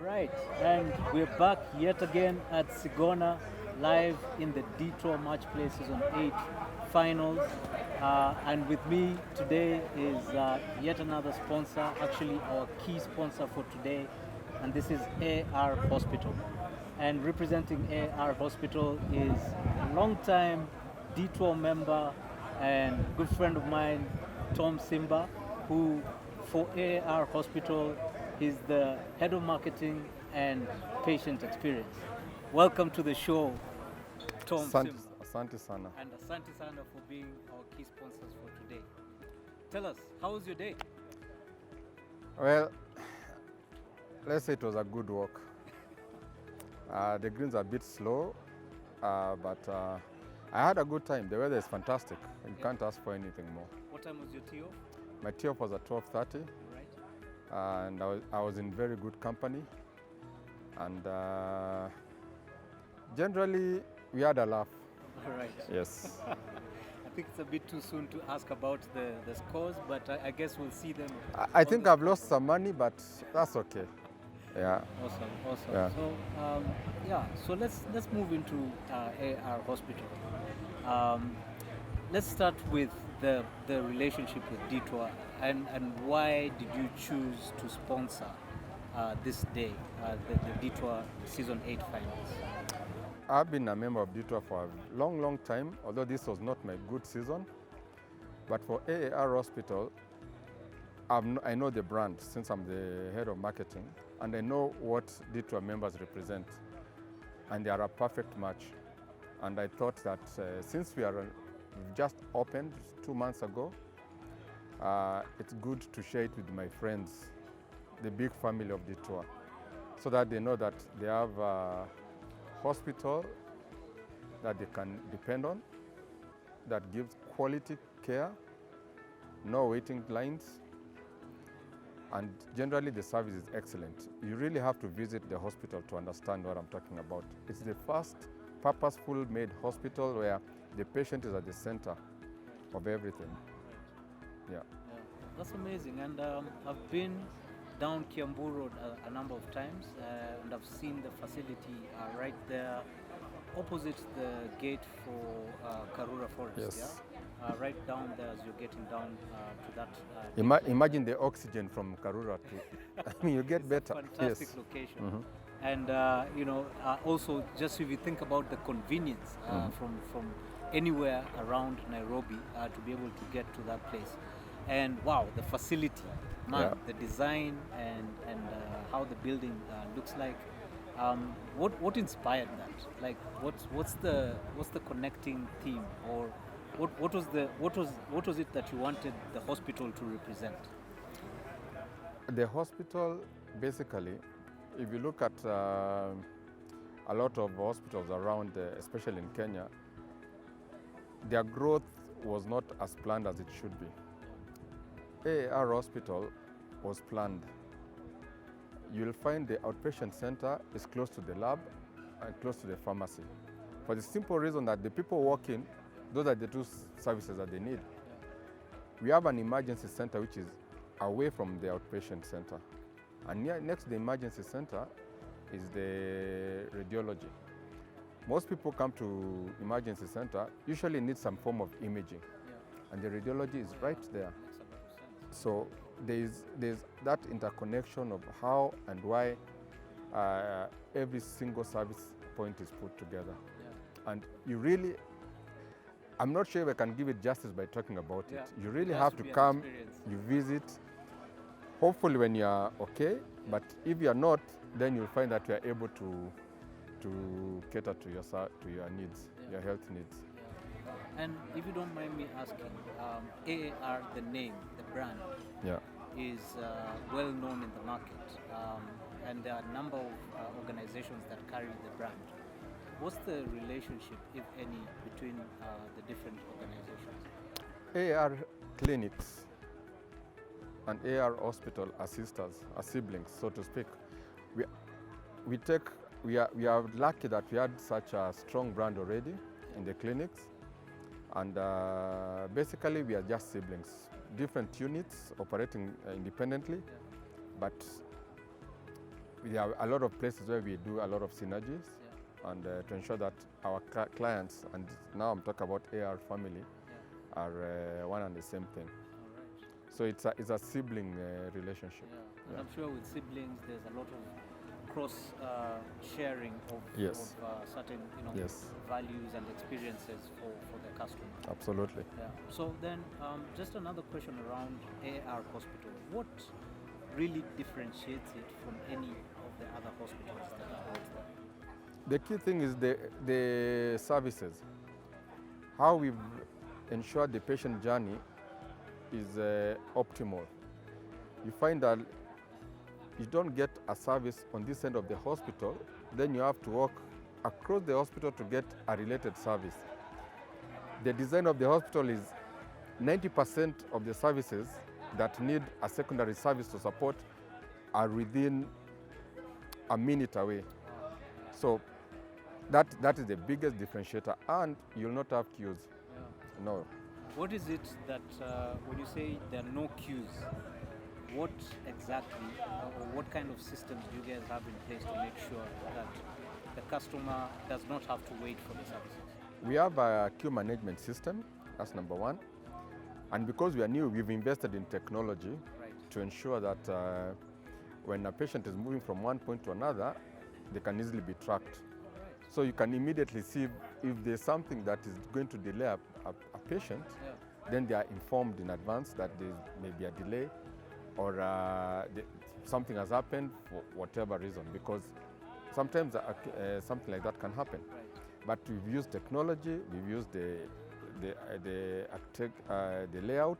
right, and we're back yet again at Sigona, live in the Detour Match Play Season 8 finals. And with me today is yet another sponsor, actually our key sponsor for today, and this is AAR Hospital. And representing AAR Hospital is a long-time Detour member and good friend of mine, Tom Simba, who for AAR Hospital is the head of marketing and patient experience. Welcome to the show, Tom Asante, Simba. asante sana. And Asante Sana for being our key sponsors for today. Tell us, how was your day? Well, let's say it was a good walk. The greens are a bit slow, but I had a good time. The weather is fantastic. You can't ask for anything more. What time was your tee off? My tee off was at 12:30, Right. and I was in very good company. And generally, we had a laugh. All right. Yes. I think it's a bit too soon to ask about the scores, but I guess we'll see them. I think I've lost some money, but that's okay. Yeah. Awesome, awesome. Yeah. So let's move into AR Hospital. Let's start with the relationship with Detour and why did you choose to sponsor this day, the Detour Season 8 finals? I've been a member of Detour for a long time, although this was not my good season. But for AAR Hospital, I know the brand since I'm the head of marketing, and I know what Detour members represent, and they are a perfect match. And I thought that since we've just opened 2 months ago, it's good to share it with my friends, the big family of Detour, so that they know that they have a hospital that they can depend on, that gives quality care, no waiting lines, and generally the service is excellent. You really have to visit the hospital to understand what I'm talking about. It's the first purposeful made hospital where the patient is at the center of everything. Yeah. That's amazing. And I've been down Kiambu Road a number of times, and I've seen the facility right there, opposite the gate for Karura Forest. Yes. Yeah. Right down there as you're getting down to that. Imagine the oxygen from Karura to, I mean, you get It's better. a fantastic Yes. location. Mhm. And also just if you think about the convenience from anywhere around Nairobi to be able to get to that place. And wow, the facility, man, Yeah. the design and how the building looks like. What inspired that? Like, what's the connecting theme, or what was it that you wanted the hospital to represent? The hospital, basically, if you look at a lot of hospitals around, especially in Kenya, their growth was not as planned as it should be. AAR Hospital was planned. You'll find the outpatient center is close to the lab and close to the pharmacy. For the simple reason that the people walk in, those are the two services that they need. We have an emergency center which is away from the outpatient center. And next to the emergency center is the radiology. Most people come to emergency center, usually need some form of imaging. And the radiology is right there. Makes a lot of sense. So there's that interconnection of how and why every single service point is put together. Yeah. And you really, I'm not sure if I can give it justice by talking about Yeah. it. You really It has have to to be an come, experience. you visit, hopefully when you are okay, but if you are not, then you'll find that you are able to cater to your needs, Yeah. your health needs. Yeah. And if you don't mind me asking, AAR, the name, the brand, Yeah. is well known in the market, and there are a number of organizations that carry the brand. What's the relationship, if any, between the different organizations? AAR clinics and AAR hospital are sisters, are siblings, so to speak. We are lucky that we had such a strong brand already in the clinics, and basically we are just siblings, different units operating independently, but there are a lot of places where we do a lot of synergies, and to ensure that our clients, and now I'm talking about AAR family, are one and the same thing. All right. So it's a sibling relationship. Yeah. And I'm sure with siblings, there's a lot of cross sharing of, Yes. of certain Yes. values and experiences for the customer. Absolutely. Yeah. So then, just another question around AAR Hospital. What really differentiates it from any of the other hospitals that are out there? The key thing is the services. How we've ensured the patient journey is optimal. You find that you don't get a service on this end of the hospital, then you have to walk across the hospital to get a related service. The design of the hospital is 90% of the services that need a secondary service to support are within a minute away. So that is the biggest differentiator, and you'll not have queues. Yeah. No. What is it that, when you say there are no queues, what exactly, or what kind of systems do you guys have in place to make sure that the customer does not have to wait for the services? We have a queue management system, that's number one. And because we are new, we've invested in technology to ensure that when a patient is moving from one point to another, they can easily be tracked. So you can immediately see if there's something that is going to delay a patient, then they are informed in advance that there may be a delay, or something has happened for whatever reason, because sometimes something like that can happen. But we've used technology, we've used the layout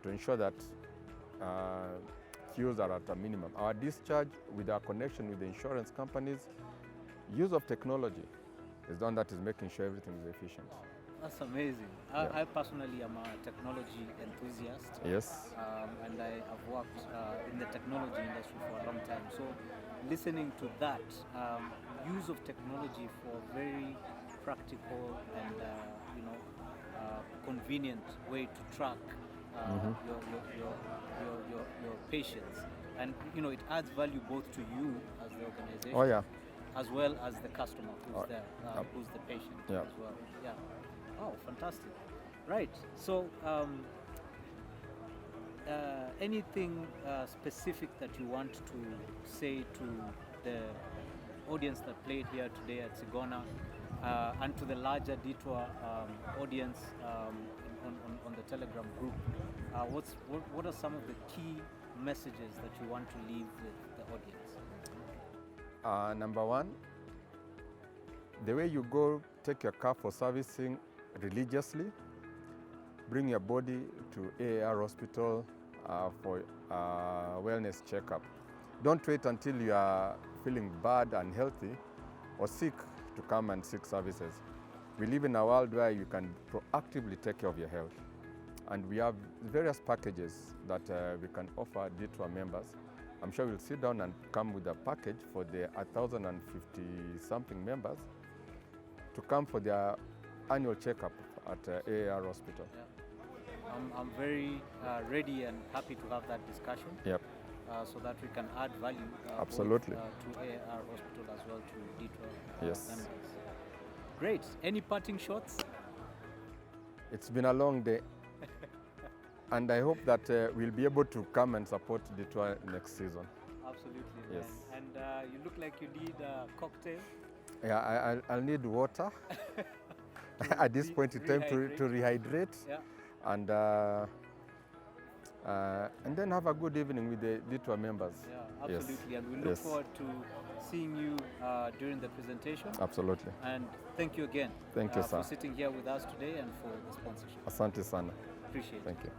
to ensure that queues are at a minimum. Our discharge, with our connection with the insurance companies, use of technology is one that is making sure everything is efficient. That's amazing. I personally am a technology enthusiast. Yes. And I have worked in the technology industry for a long time. So listening to that, use of technology for very practical and convenient way to track your patients, and it adds value both to you as the organization, as well as the customer who's there, who's the patient as well. Yeah. Oh, fantastic. Right. So, anything specific that you want to say to the audience that played here today at Sigona, and to the larger Detour audience on the Telegram group? What are some of the key messages that you want to leave with the audience? Number one, the way you go take your car for servicing religiously, bring your body to AAR hospital for wellness checkup. Don't wait until you are feeling bad and healthy or sick to come and seek services. We live in a world where you can proactively take care of your health. And we have various packages that we can offer Detour members. I'm sure we'll sit down and come with a package for the 1,050 something members to come for their annual checkup at AAR hospital. Yeah. I'm very ready and happy to have that discussion. Yep. So that we can add value absolutely both, to AAR hospital as well to Detour yes. members. Great. Any parting shots? It's been a long day. And I hope that we'll be able to come and support Detour next season. Absolutely. Yes. Man. And you look like you need a cocktail. Yeah, I'll need water at this point in time to rehydrate. Yeah. And then have a good evening with the Detour members. Yeah, absolutely. Yes. And we look forward to seeing you during the presentation. Absolutely. And thank you again. Thank you, sir. For sitting here with us today and for the sponsorship. Asante sana. Appreciate it. Thank you.